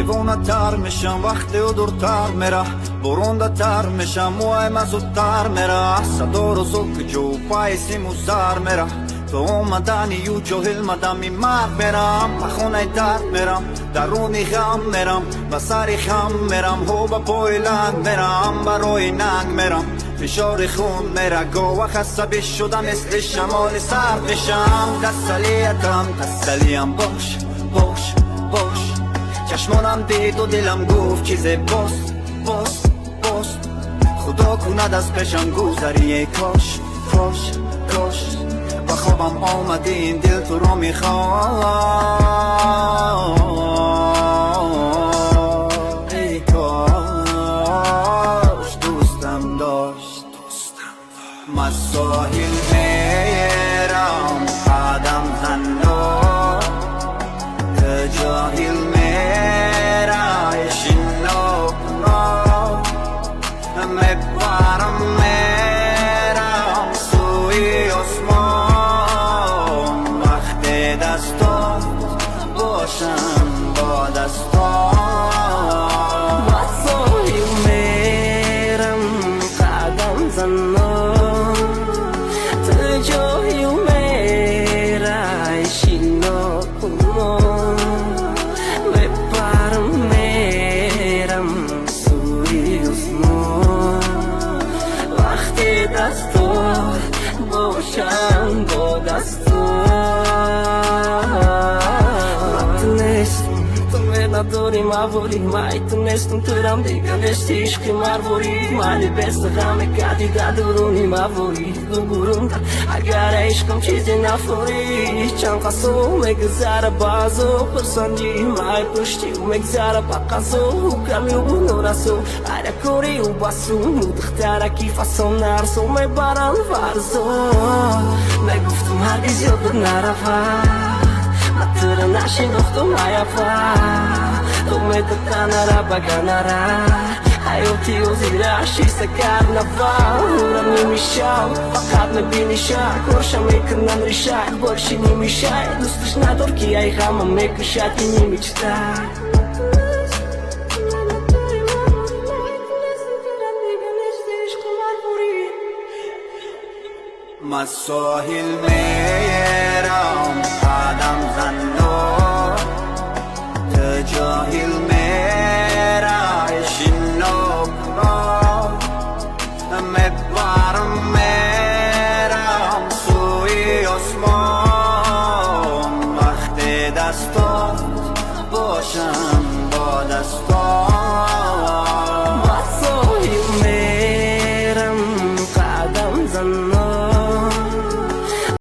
دیوانه تر میشم وقتی او دورتر میره برونده تر میشم موهایم از زودتر میره صدا رو زوک جو پای سیمو سر میره تو اومدنی یو جاهل مدمی مرد میرم بخونه درد میرم درونی غم میرم و سری خم میرم هو با پای لنگ میرم برای ننگ میرم فشار خون میره گوه خسبی شدم مثل شمال سرد میشم تسلیم باش باش باش چشمانم دید و دلم گفت چیز باست باست باست خدا کند از پیشم گذری کاش کاش کاش با خوابم آمده این دل تو رو میخواد ای کاش دوستم داشت من ساحل میرم قدم زنو که جاهل میره شنو میبرم میرم سوی آسمان وقتی دستات باشم با دستان من ساحل میرم قدم زنم تو جاهل میره شنو میبرم میرم سوی آسمان وقتی دستات باشم با دستان تونستم تو نداری مواری من تونستم ترم دیگه نشتی عشقی مرواری مالی بست غم کردی در درونی مواری بگورم اگر عشقم چیزی نفوری چند قصو مگذره بازو پرسندی مای پشتی و مگذره بقصو کمی و نورسو هر کوری و بسو مدختره کیفاسو نرسو میبرن فرزو میگفتم هرگز یادت نرفت Mattura nasce nochto mayafa Tu meta tanara baganara Ayo ti uzirashi sa carnaval Ura mi mishal Fakat me binishak Rosha me kanan rishak Больше не мешай Дусташ на турки Ай хама me кушать и не мечтай من ساحل میرم قدم زنو تو جاهل میره شنو میبرم میرم سوی آسمان وقتی دستات باشم با دستان